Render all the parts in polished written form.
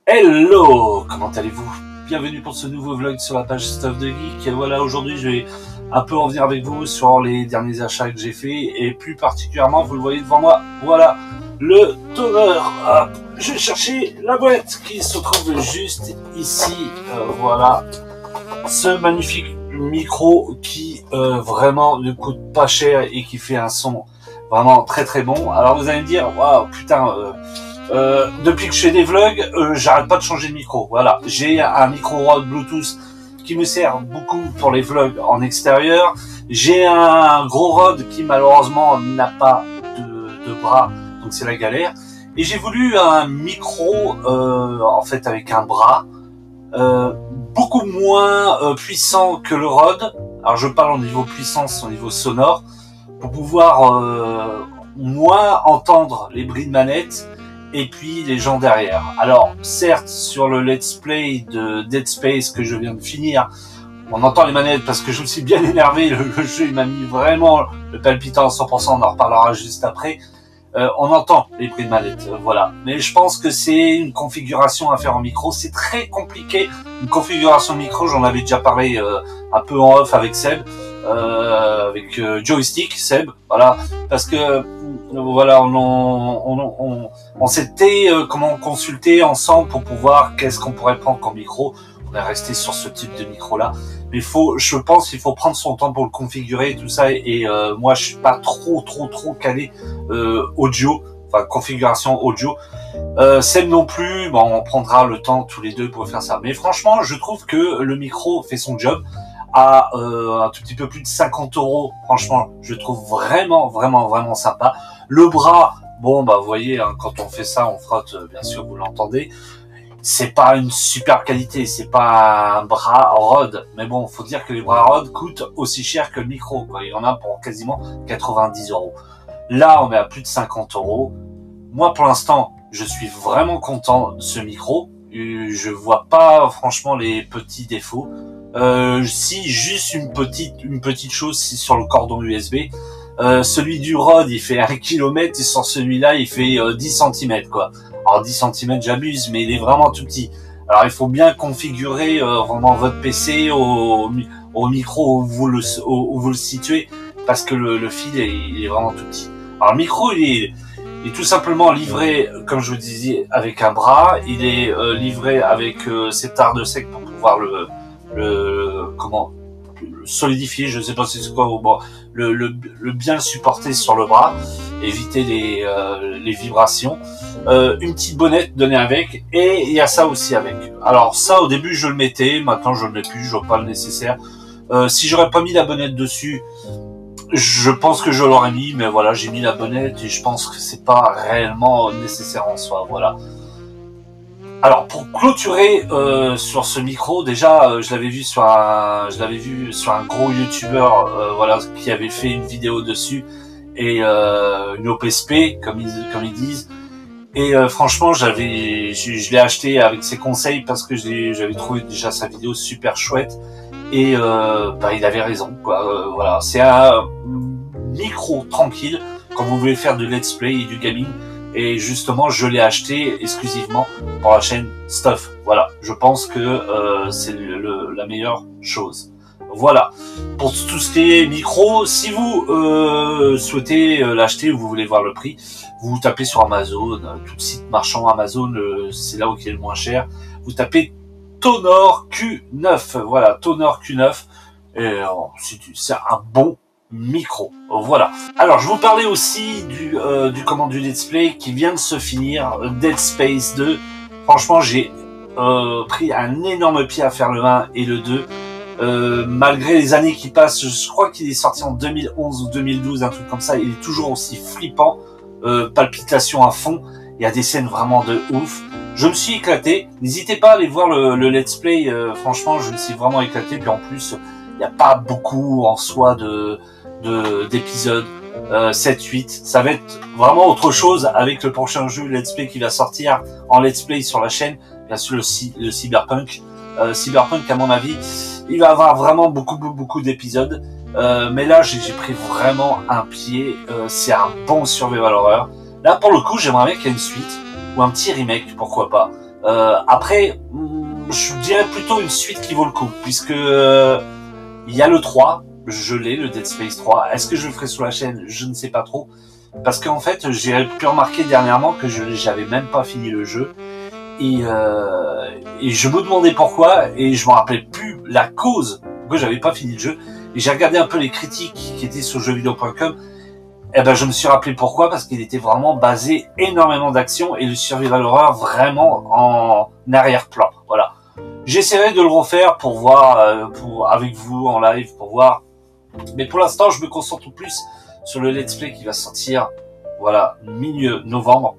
Hello, comment allez-vous? Bienvenue pour ce nouveau vlog sur la page Stuff de Geek. Et voilà, aujourd'hui je vais un peu revenir avec vous sur les derniers achats que j'ai fait et plus particulièrement, vous le voyez devant moi, voilà le toner. Hop, je vais chercher la boîte qui se trouve juste ici. Voilà, ce magnifique micro qui vraiment ne coûte pas cher et qui fait un son vraiment très très bon. Alors vous allez me dire, waouh, putain. Depuis que je fais des vlogs, j'arrête pas de changer de micro. Voilà, j'ai un micro Rode Bluetooth qui me sert beaucoup pour les vlogs en extérieur. J'ai un gros Rode qui malheureusement n'a pas de bras, donc c'est la galère. Et j'ai voulu un micro, en fait avec un bras, beaucoup moins puissant que le Rode. Alors je parle au niveau puissance, au niveau sonore, pour pouvoir moins entendre les bruits de manette et puis les gens derrière. Alors certes, sur le let's play de Dead Space que je viens de finir, on entend les manettes parce que je me suis bien énervé, le jeu il m'a mis vraiment le palpitant à 100%, on en reparlera juste après. On entend les bruits de manette, voilà. Mais je pense que c'est une configuration à faire en micro, c'est très compliqué. Une configuration de micro, j'en avais déjà parlé un peu en off avec Seb, avec Joystick Seb, voilà, parce que voilà, on s'était comment consulté ensemble pour pouvoir qu'est-ce qu'on pourrait prendre comme micro. On est resté sur ce type de micro là, mais je pense qu'il faut prendre son temps pour le configurer et tout ça. Et moi, je suis pas trop calé audio, enfin configuration audio. Seb non plus. Bon, on prendra le temps tous les deux pour faire ça. Mais franchement, je trouve que le micro fait son job. À un tout petit peu plus de 50 €. Franchement, je trouve vraiment sympa. Le bras, bon bah vous voyez, hein, quand on fait ça, on frotte, bien sûr vous l'entendez. C'est pas une super qualité, c'est pas un bras Rode, mais bon, faut dire que les bras Rode coûtent aussi cher que le micro, quoi. Il y en a pour quasiment 90 €. Là, on est à plus de 50 €. Moi, pour l'instant, je suis vraiment content de ce micro. Je vois pas franchement les petits défauts. Si juste une petite chose, c'est sur le cordon USB. Celui du Rode il fait 1 km et sur celui-là il fait 10 cm quoi. Alors 10 cm j'abuse, mais il est vraiment tout petit. Alors il faut bien configurer vraiment votre PC au micro où vous le situez, parce que le fil il est vraiment tout petit. Alors le micro il est tout simplement livré, comme je vous disais, avec un bras. Il est livré avec cette arde de sec pour pouvoir le solidifier, je sais pas si c'est quoi, bon, le bien le supporter sur le bras, éviter les vibrations. Une petite bonnette donnée avec, et il y a ça aussi avec. Alors ça, au début je le mettais, maintenant je ne le mets plus, je vois pas le nécessaire. Si j'aurais pas mis la bonnette dessus, je pense que je l'aurais mis, mais voilà, j'ai mis la bonnette et je pense que c'est pas réellement nécessaire en soi, voilà. Alors pour clôturer sur ce micro, déjà je l'avais vu sur un gros youtubeur, voilà, qui avait fait une vidéo dessus, et une OPSP comme ils disent. Et franchement, je l'ai acheté avec ses conseils parce que j'avais trouvé déjà sa vidéo super chouette, et il avait raison quoi. Voilà, c'est un micro tranquille quand vous voulez faire de let's play et du gaming. Et justement, je l'ai acheté exclusivement pour la chaîne Stuff. Voilà, je pense que c'est la meilleure chose. Voilà, pour tout ce qui est micro, si vous souhaitez l'acheter ou vous voulez voir le prix, vous tapez sur Amazon, tout site marchand Amazon, c'est là où il est le moins cher. Vous tapez Tonor Q9, voilà, Tonor Q9, et c'est un bon micro, voilà. Alors je vous parlais aussi du let's play qui vient de se finir, Dead Space 2. Franchement, j'ai pris un énorme pied à faire le 1 et le 2. Malgré les années qui passent, je crois qu'il est sorti en 2011 ou 2012, un truc comme ça, il est toujours aussi flippant, palpitations à fond, il y a des scènes vraiment de ouf. Je me suis éclaté, n'hésitez pas à aller voir le let's play, franchement je me suis vraiment éclaté, puis en plus il n'y a pas beaucoup en soi d'épisodes, 7-8, ça va être vraiment autre chose avec le prochain jeu let's play qui va sortir en let's play sur la chaîne, bien sûr le Cyberpunk. Cyberpunk, à mon avis, il va avoir vraiment beaucoup d'épisodes, mais là j'ai pris vraiment un pied, c'est un bon survival horror. Là pour le coup j'aimerais bien qu'il y ait une suite ou un petit remake, pourquoi pas. Après, je dirais plutôt une suite qui vaut le coup, puisque il y a le 3, je l'ai, le Dead Space 3. Est-ce que je le ferai sur la chaîne? Je ne sais pas trop. Parce qu'en fait, j'ai pu remarquer dernièrement que j'avais même pas fini le jeu. Et je me demandais pourquoi, et je me rappelais plus la cause pourquoi j'avais pas fini le jeu. Et j'ai regardé un peu les critiques qui étaient sur jeuxvideo.com. Et ben, je me suis rappelé pourquoi, parce qu'il était vraiment basé énormément d'action et le survival horror vraiment en arrière-plan. Voilà. J'essaierai de le refaire pour voir, avec vous en live, pour voir. Mais pour l'instant, je me concentre plus sur le let's play qui va sortir, voilà, milieu novembre,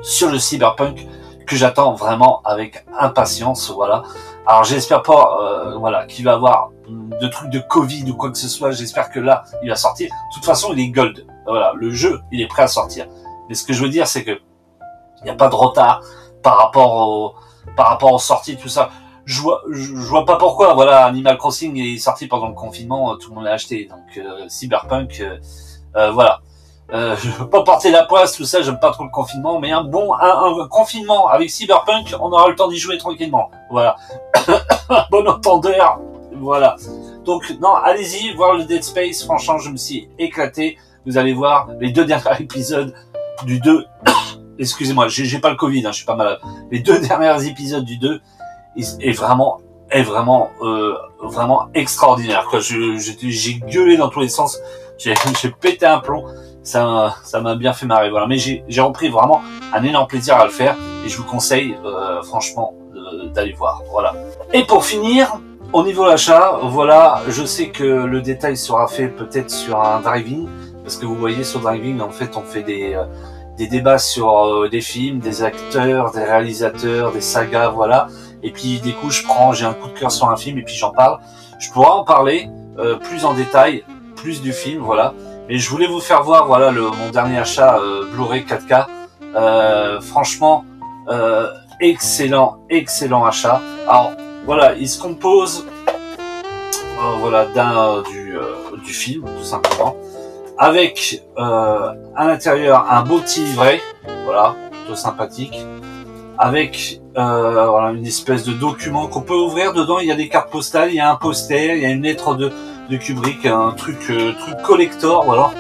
sur le Cyberpunk, que j'attends vraiment avec impatience, voilà. Alors j'espère pas, voilà, qu'il va avoir de trucs de Covid ou quoi que ce soit. J'espère que là, il va sortir. De toute façon, il est gold. Voilà, le jeu, il est prêt à sortir. Mais ce que je veux dire, c'est que il n'y a pas de retard par rapport aux sorties, tout ça. Je vois pas pourquoi. Voilà, Animal Crossing est sorti pendant le confinement, tout le monde l'a acheté. Donc Cyberpunk, voilà. Je veux pas porter la poisse, tout ça, j'aime pas trop le confinement, mais un confinement avec Cyberpunk, on aura le temps d'y jouer tranquillement. Voilà. Bon entendeur. Voilà. Donc, non, allez-y, voir le Dead Space, franchement, je me suis éclaté. Vous allez voir les 2 derniers épisodes du 2. Excusez-moi, j'ai pas le Covid, je suis pas malade. Les 2 derniers épisodes du 2 est vraiment extraordinaire, quoi. J'ai gueulé dans tous les sens. J'ai pété un plomb. Ça m'a bien fait marrer, voilà. Mais j'ai repris vraiment un énorme plaisir à le faire et je vous conseille franchement d'aller voir, voilà. Et pour finir, au niveau d'achat, voilà, je sais que le détail sera fait peut-être sur un driving, parce que vous voyez sur driving, en fait, on fait des débats sur des films, des acteurs, des réalisateurs, des sagas, voilà. Et puis du coup, j'ai un coup de cœur sur un film et puis j'en parle. Je pourrais en parler plus en détail, plus du film, voilà. Et je voulais vous faire voir, voilà, mon dernier achat Blu-ray 4K. Franchement, excellent achat. Alors voilà, il se compose, voilà, du film, tout simplement, avec à l'intérieur un beau petit livret, voilà, plutôt sympathique, avec voilà, une espèce de document qu'on peut ouvrir. Dedans, il y a des cartes postales, il y a un poster, il y a une lettre de Kubrick, un truc collector, voilà,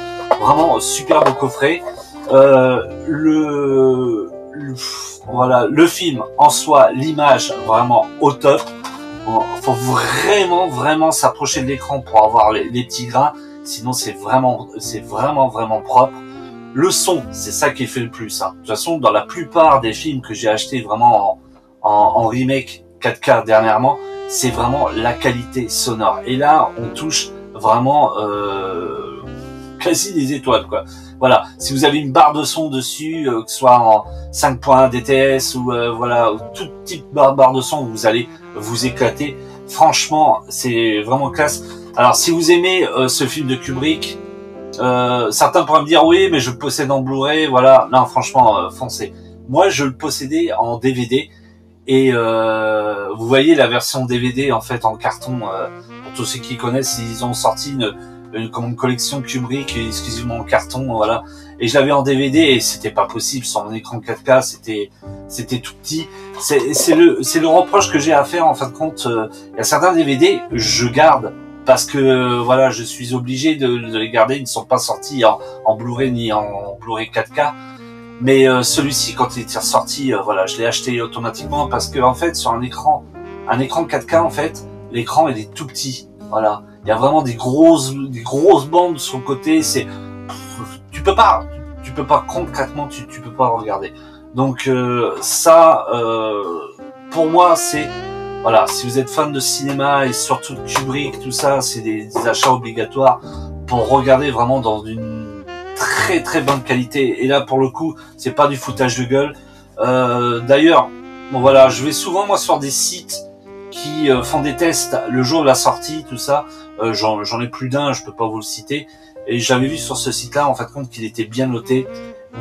vraiment super beau coffret. Voilà, le film en soi, l'image vraiment au top. Bon, faut vraiment s'approcher de l'écran pour avoir les petits grains, sinon c'est vraiment propre. Le son, c'est ça qui fait le plus, hein. De toute façon, dans la plupart des films que j'ai achetés vraiment en remake 4K dernièrement, c'est vraiment la qualité sonore. Et là, on touche vraiment quasi des étoiles, quoi. Voilà, si vous avez une barre de son dessus, que ce soit en 5.1 DTS ou voilà, toute petite barre de son, vous allez vous éclater. Franchement, c'est vraiment classe. Alors, si vous aimez ce film de Kubrick, certains pourraient me dire oui, mais je le possède en Blu-ray, voilà. Non, franchement, foncez. Moi, je le possédais en DVD. Et vous voyez la version DVD en fait en carton, pour tous ceux qui connaissent, ils ont sorti une collection Kubrick exclusivement en carton, voilà. Et je l'avais en DVD et c'était pas possible sur mon écran 4K, c'était tout petit. C'est le reproche que j'ai à faire en fin de compte. Il y a certains DVD je garde parce que voilà, je suis obligé de les garder, ils ne sont pas sortis en Blu-ray ni en Blu-ray 4K. Mais celui-ci, quand il est ressorti, voilà, je l'ai acheté automatiquement parce que en fait, sur un écran 4K, en fait, l'écran il est tout petit. Voilà, il y a vraiment des grosses bandes sur le côté. Tu peux pas concrètement, tu peux pas regarder. Donc ça, pour moi, c'est voilà, si vous êtes fan de cinéma et surtout de Kubrick, tout ça, c'est des achats obligatoires pour regarder vraiment dans une très bonne qualité. Et là, pour le coup, c'est pas du foutage de gueule. D'ailleurs, bon voilà, je vais souvent moi sur des sites qui font des tests le jour de la sortie, tout ça. J'en ai plus d'un, je peux pas vous le citer. Et j'avais vu sur ce site-là, en fait, compte qu'il était bien noté.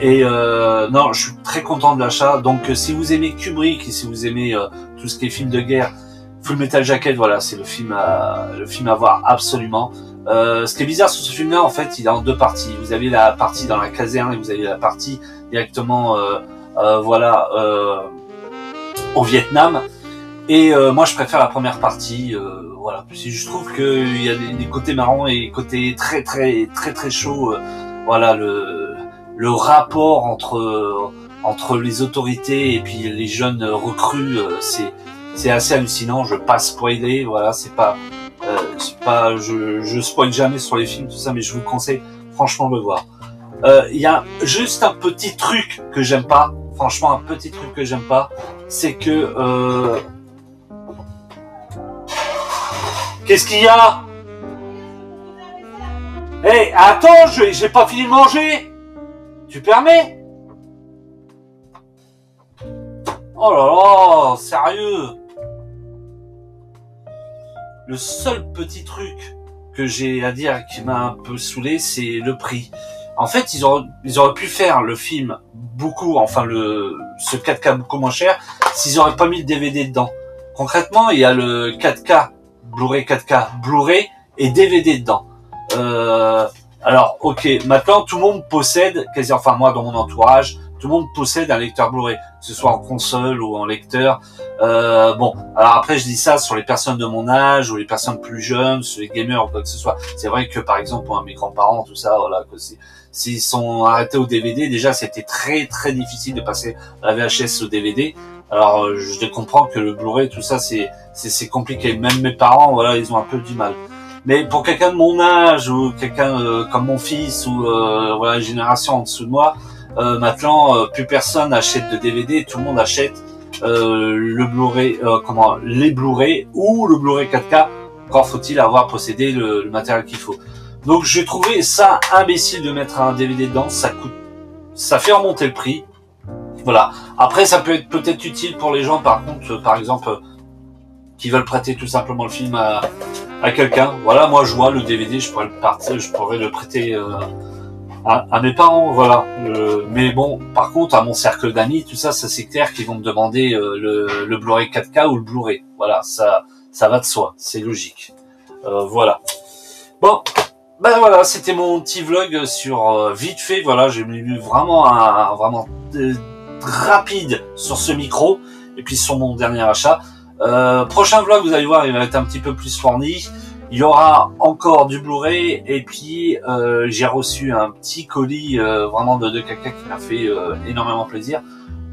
Et non, je suis très content de l'achat. Donc, si vous aimez Kubrick et si vous aimez tout ce qui est film de guerre, Full Metal Jacket, voilà, c'est le film à voir absolument. Ce qui est bizarre sur ce film-là, en fait, il est en 2 parties. Vous avez la partie dans la caserne et vous avez la partie directement, voilà, au Vietnam. Et moi je préfère la première partie, voilà. Je trouve qu'il y a des côtés marrants et des côtés très chauds. Voilà, le rapport entre les autorités et puis les jeunes recrues, c'est assez hallucinant. Je vais pas spoiler, voilà, c'est pas, je spoil jamais sur les films tout ça, mais je vous conseille franchement de le voir. Il y a juste un petit truc que j'aime pas, franchement un petit truc que j'aime pas, c'est que qu'est-ce qu'il y a? Hey, attends, j'ai pas fini de manger. Tu permets? Oh là là, sérieux. Le seul petit truc que j'ai à dire qui m'a un peu saoulé, c'est le prix. En fait, ils auraient pu faire le film beaucoup, enfin ce 4K beaucoup moins cher, s'ils auraient pas mis le DVD dedans. Concrètement, il y a le 4K, Blu-ray 4K, Blu-ray et DVD dedans. Alors, ok, maintenant tout le monde possède, enfin moi dans mon entourage, tout le monde possède un lecteur Blu-ray, que ce soit en console ou en lecteur. Bon, alors après je dis ça sur les personnes de mon âge ou les personnes plus jeunes, sur les gamers ou quoi que ce soit. C'est vrai que par exemple pour mes grands-parents, tout ça, voilà, s'ils sont arrêtés au DVD, déjà c'était très difficile de passer la VHS au DVD. Alors je comprends que le Blu-ray, tout ça, c'est compliqué. Même mes parents, voilà, ils ont un peu du mal. Mais pour quelqu'un de mon âge ou quelqu'un comme mon fils ou voilà, une génération en dessous de moi, maintenant plus personne achète de DVD, tout le monde achète le Blu-ray, les Blu-ray ou le Blu-ray 4K. Encore faut-il avoir possédé le matériel qu'il faut. Donc j'ai trouvé ça imbécile de mettre un DVD dedans, ça fait remonter le prix. Voilà. Après ça peut être peut-être utile pour les gens par contre, par exemple, qui veulent prêter tout simplement le film à quelqu'un. Voilà, moi je vois le DVD, je pourrais le prêter à mes parents, voilà. Mais bon, par contre, à mon cercle d'amis, tout ça, c'est clair qu'ils vont me demander le Blu-ray 4K ou le Blu-ray. Voilà, ça va de soi, c'est logique. Voilà. Bon, ben voilà, c'était mon petit vlog sur vite fait. Voilà, j'ai eu vraiment rapide sur ce micro et puis sur mon dernier achat. Prochain vlog, vous allez voir, il va être un petit peu plus fourni. Il y aura encore du Blu-ray et puis j'ai reçu un petit colis vraiment de caca qui m'a fait énormément plaisir.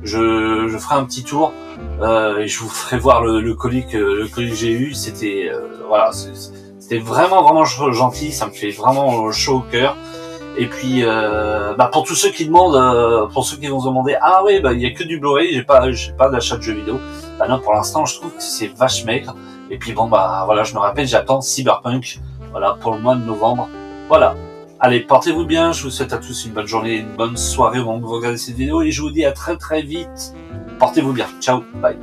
Je ferai un petit tour et je vous ferai voir le colis que j'ai eu. C'était voilà, c'était vraiment gentil. Ça me fait vraiment chaud au cœur. Et puis pour tous ceux qui demandent, pour ceux qui vont se demander, ah oui, il y a que du Blu-ray, j'ai pas d'achat de jeux vidéo. Bah non, pour l'instant, je trouve que c'est vache maigre. Et puis bon, voilà, je me rappelle, j'attends Cyberpunk, voilà, pour le mois de novembre. Voilà. Allez, portez-vous bien, je vous souhaite à tous une bonne journée, une bonne soirée au moment où vous regardez cette vidéo, et je vous dis à très vite. Portez-vous bien. Ciao, bye.